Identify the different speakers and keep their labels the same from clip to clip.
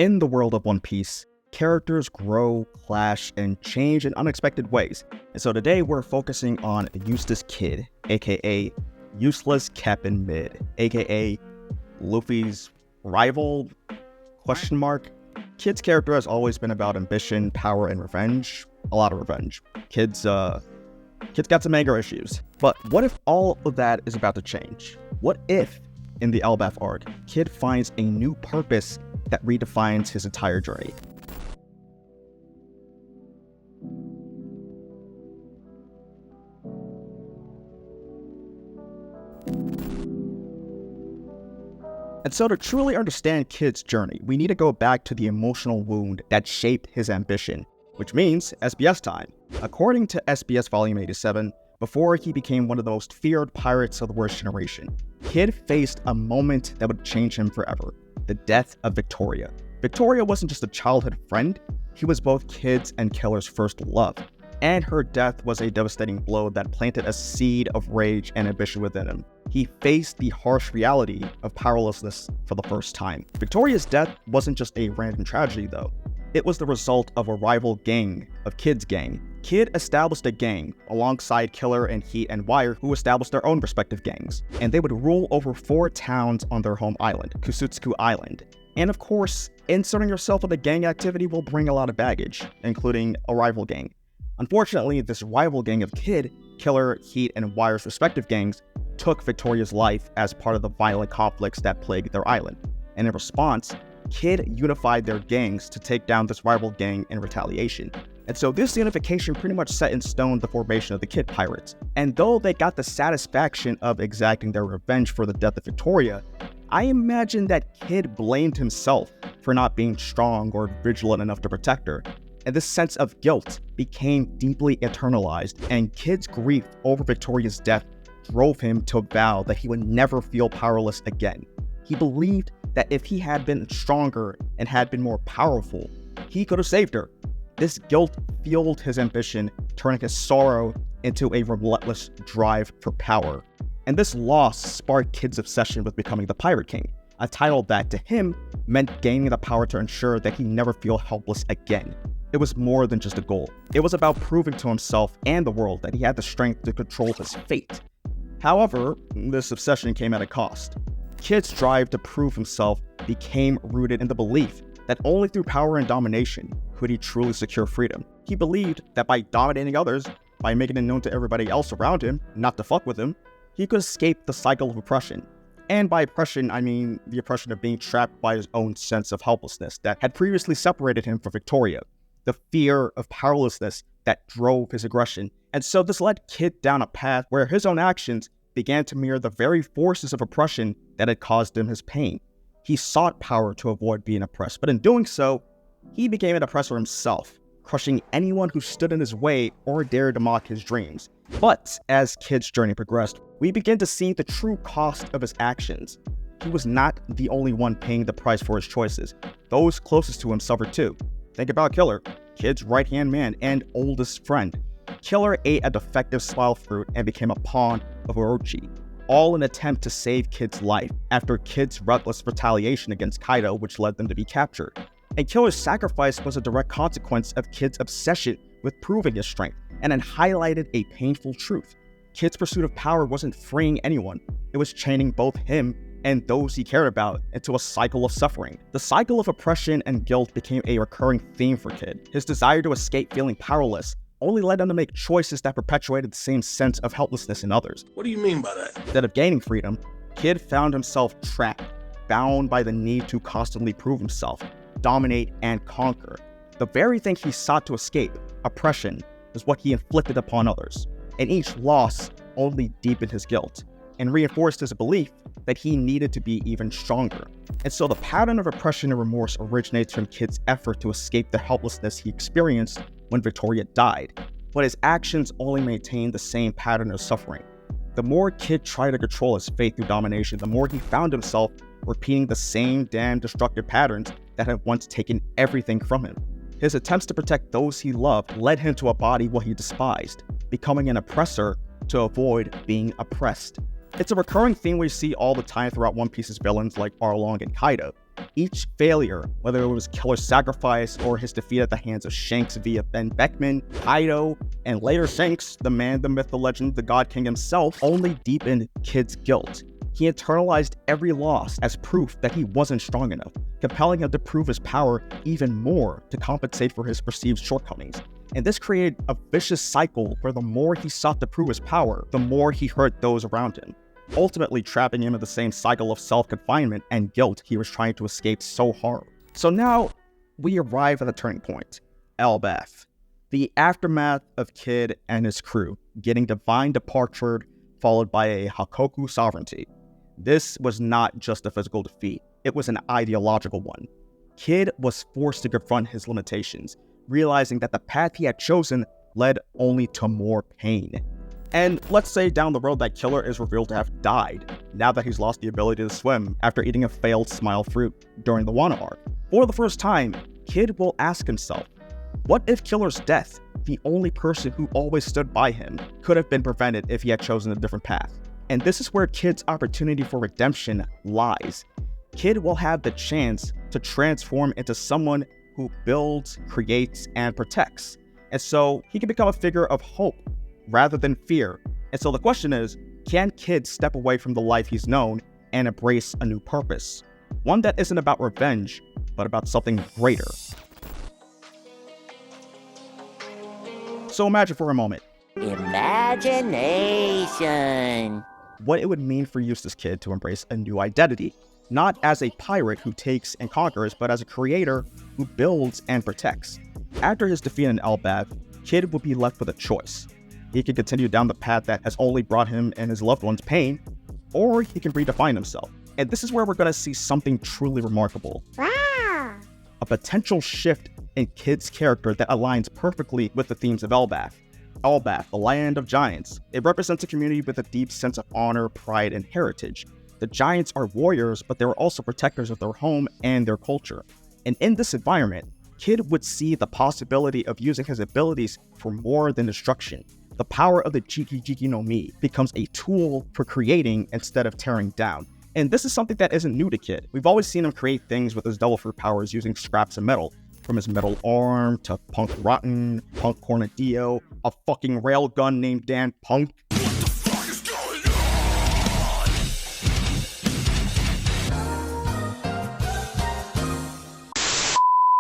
Speaker 1: In the world of One Piece, characters grow, clash, and change in unexpected ways. And so today we're focusing on Eustass Kid, aka Useless Captain Mid, aka Luffy's rival, ? Kid's character has always been about ambition, power, and revenge. A lot of revenge. Kid's got some anger issues. But what if all of that is about to change? What if, in the Elbaf arc, Kid finds a new purpose that redefines his entire journey? And so to truly understand Kid's journey, we need to go back to the emotional wound that shaped his ambition, which means SBS time. According to SBS Volume 87, before he became one of the most feared pirates of the worst generation, Kid faced a moment that would change him forever: the death of Victoria. Victoria wasn't just a childhood friend, he was both Kid's and Killer's first love, and her death was a devastating blow that planted a seed of rage and ambition within him. He faced the harsh reality of powerlessness for the first time. Victoria's death wasn't just a random tragedy though. It was the result of a rival gang of Kid's gang. Kid established a gang alongside Killer and Heat and Wire, who established their own respective gangs, and they would rule over 4 towns on their home island, Kusutsuku Island. And of course, inserting yourself in a gang activity will bring a lot of baggage, including a rival gang. Unfortunately, this rival gang of Kid, Killer, Heat, and Wire's respective gangs took Victoria's life as part of the violent conflicts that plagued their island. And in response, Kid unified their gangs to take down this rival gang in retaliation. And so this unification pretty much set in stone the formation of the Kid Pirates. And though they got the satisfaction of exacting their revenge for the death of Victoria, I imagine that Kid blamed himself for not being strong or vigilant enough to protect her. And this sense of guilt became deeply internalized, and Kid's grief over Victoria's death drove him to vow that he would never feel powerless again. He believed that if he had been stronger and had been more powerful, he could have saved her. This guilt fueled his ambition, turning his sorrow into a relentless drive for power. And this loss sparked Kid's obsession with becoming the Pirate King, a title that to him meant gaining the power to ensure that he never feel helpless again. It was more than just a goal. It was about proving to himself and the world that he had the strength to control his fate. However, this obsession came at a cost. Kid's drive to prove himself became rooted in the belief that only through power and domination could he truly secure freedom. He believed that by dominating others, by making it known to everybody else around him not to fuck with him, he could escape the cycle of oppression. And by oppression, I mean the oppression of being trapped by his own sense of helplessness that had previously separated him from Victoria, the fear of powerlessness that drove his aggression. And so this led Kid down a path where his own actions began to mirror the very forces of oppression that had caused him his pain. He sought power to avoid being oppressed, but in doing so, he became an oppressor himself, crushing anyone who stood in his way or dared to mock his dreams. But as Kid's journey progressed, we begin to see the true cost of his actions. He was not the only one paying the price for his choices. Those closest to him suffered too. Think about Killer, Kid's right-hand man and oldest friend. Killer ate a defective smile fruit and became a pawn of Orochi, all in an attempt to save Kid's life after Kid's reckless retaliation against Kaido, which led them to be captured. And Killer's sacrifice was a direct consequence of Kid's obsession with proving his strength, and it highlighted a painful truth. Kid's pursuit of power wasn't freeing anyone, it was chaining both him and those he cared about into a cycle of suffering. The cycle of oppression and guilt became a recurring theme for Kid. His desire to escape feeling powerless only led him to make choices that perpetuated the same sense of helplessness in others.
Speaker 2: What do you mean by that?
Speaker 1: Instead of gaining freedom, Kid found himself trapped, bound by the need to constantly prove himself, dominate, and conquer. The very thing he sought to escape, oppression, is what he inflicted upon others. And each loss only deepened his guilt and reinforced his belief that he needed to be even stronger. And so the pattern of oppression and remorse originates from Kid's effort to escape the helplessness he experienced when Victoria died, but his actions only maintained the same pattern of suffering. The more Kid tried to control his fate through domination, the more he found himself repeating the same damn destructive patterns that had once taken everything from him. His attempts to protect those he loved led him to embody what he despised, becoming an oppressor to avoid being oppressed. It's a recurring theme we see all the time throughout One Piece's villains like Arlong and Kaido. Each failure, whether it was Killer's sacrifice or his defeat at the hands of Shanks via Ben Beckman, Kaido, and later Shanks, the man, the myth, the legend, the God King himself, only deepened Kid's guilt. He internalized every loss as proof that he wasn't strong enough, compelling him to prove his power even more to compensate for his perceived shortcomings. And this created a vicious cycle where the more he sought to prove his power, the more he hurt those around him, ultimately trapping him in the same cycle of self-confinement and guilt he was trying to escape so hard. So now, we arrive at the turning point, Elbaf. The aftermath of Kid and his crew getting divine departure followed by a Hakoku sovereignty. This was not just a physical defeat, it was an ideological one. Kid was forced to confront his limitations, realizing that the path he had chosen led only to more pain. And let's say down the road that Killer is revealed to have died, now that he's lost the ability to swim after eating a failed smile fruit during the Wano arc. For the first time, Kid will ask himself, what if Killer's death, the only person who always stood by him, could have been prevented if he had chosen a different path? And this is where Kid's opportunity for redemption lies. Kid will have the chance to transform into someone who builds, creates, and protects. And so he can become a figure of hope rather than fear. And so the question is, can Kid step away from the life he's known and embrace a new purpose? One that isn't about revenge, but about something greater. So imagine for a moment.
Speaker 2: Imagination.
Speaker 1: What it would mean for Eustass Kid to embrace a new identity. Not as a pirate who takes and conquers, but as a creator who builds and protects. After his defeat in Elbaf, Kid would be left with a choice. He can continue down the path that has only brought him and his loved ones pain, or he can redefine himself. And this is where we're going to see something truly remarkable. A potential shift in Kid's character that aligns perfectly with the themes of Elbaf. Elbaf, the land of giants. It represents a community with a deep sense of honor, pride, and heritage. The giants are warriors, but they were also protectors of their home and their culture. And in this environment, Kid would see the possibility of using his abilities for more than destruction. The power of the Jiki Jiki no Mi becomes a tool for creating instead of tearing down. And this is something that isn't new to Kid. We've always seen him create things with his Devil Fruit powers using scraps of metal. From his metal arm to Punk Rotten, Punk Cornadillo, a fucking railgun named Dan Punk.
Speaker 3: What the fuck is going on?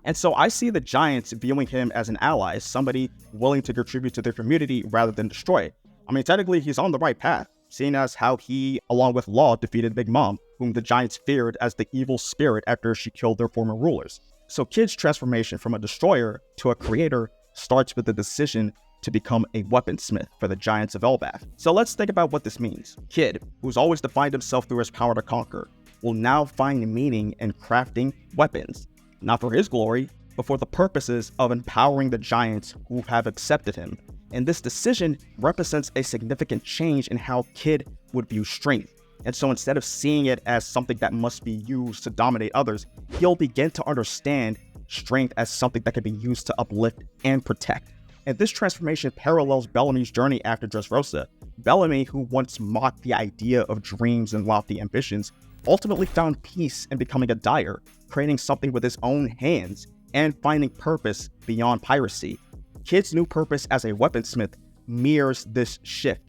Speaker 1: And so I see the Giants viewing him as an ally, somebody willing to contribute to their community rather than destroy it. I mean, technically, he's on the right path, seeing as how he, along with Law, defeated Big Mom, whom the Giants feared as the evil spirit after she killed their former rulers. So Kid's transformation from a destroyer to a creator starts with the decision to become a weaponsmith for the Giants of Elbaf. So let's think about what this means. Kid, who's always defined himself through his power to conquer, will now find meaning in crafting weapons, not for his glory, but for the purposes of empowering the Giants who have accepted him. And this decision represents a significant change in how Kid would view strength. And so instead of seeing it as something that must be used to dominate others, he'll begin to understand strength as something that can be used to uplift and protect. And this transformation parallels Bellamy's journey after Dressrosa. Bellamy, who once mocked the idea of dreams and lofty ambitions, ultimately found peace in becoming a dyer, creating something with his own hands, and finding purpose beyond piracy. Kid's new purpose as a weaponsmith mirrors this shift.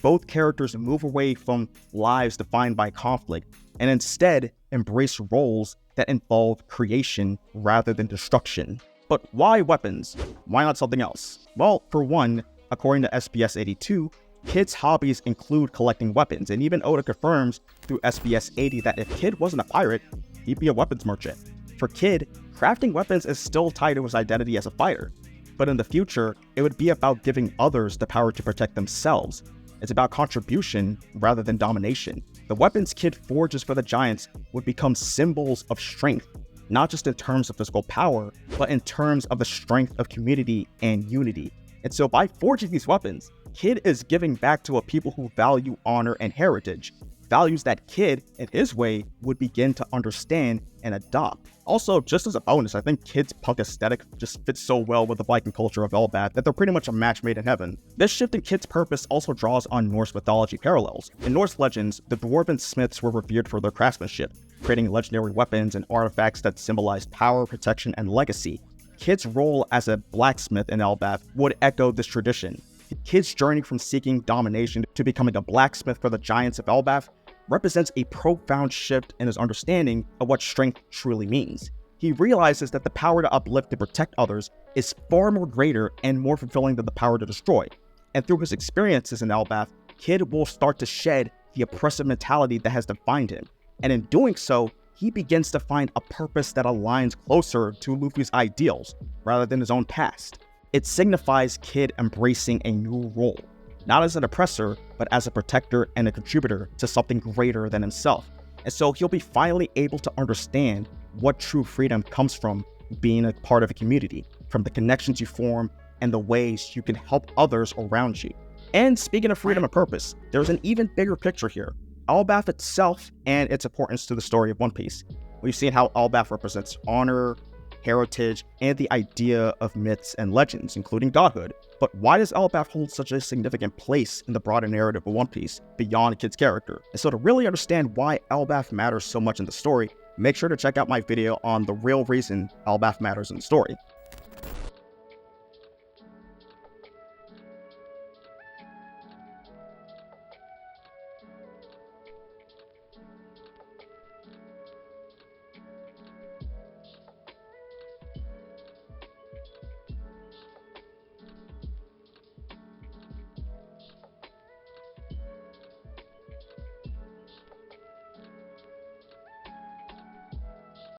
Speaker 1: Both characters move away from lives defined by conflict and instead embrace roles that involve creation rather than destruction. But why weapons? Why not something else? Well, for one, according to SBS 82, Kid's hobbies include collecting weapons, and even Oda confirms through SBS 80 that if Kid wasn't a pirate, he'd be a weapons merchant. For Kid, crafting weapons is still tied to his identity as a fighter, but in the future, it would be about giving others the power to protect themselves. It's about contribution rather than domination. The weapons Kid forges for the Giants would become symbols of strength, not just in terms of physical power, but in terms of the strength of community and unity. And so by forging these weapons, Kid is giving back to a people who value honor and heritage, values that Kid, in his way, would begin to understand and adopt. Also, just as a bonus, I think Kid's punk aesthetic just fits so well with the Viking culture of Elbaf that they're pretty much a match made in heaven. This shift in Kid's purpose also draws on Norse mythology parallels. In Norse legends, the dwarven smiths were revered for their craftsmanship, creating legendary weapons and artifacts that symbolize power, protection, and legacy. Kid's role as a blacksmith in Elbaf would echo this tradition. Kid's journey from seeking domination to becoming a blacksmith for the giants of Elbaf represents a profound shift in his understanding of what strength truly means. He realizes that the power to uplift and protect others is far more greater and more fulfilling than the power to destroy. And through his experiences in Elbaf, Kid will start to shed the oppressive mentality that has defined him. And in doing so, he begins to find a purpose that aligns closer to Luffy's ideals rather than his own past. It signifies Kid embracing a new role, not as an oppressor, but as a protector and a contributor to something greater than himself. And so he'll be finally able to understand what true freedom comes from being a part of a community, from the connections you form and the ways you can help others around you. And speaking of freedom and purpose, there's an even bigger picture here. Elbaf itself and its importance to the story of One Piece. We've seen how Elbaf represents honor, heritage, and the idea of myths and legends, including godhood. But why does Elbaf hold such a significant place in the broader narrative of One Piece beyond Kid's character? And so to really understand why Elbaf matters so much in the story, make sure to check out my video on the real reason Elbaf matters in the story.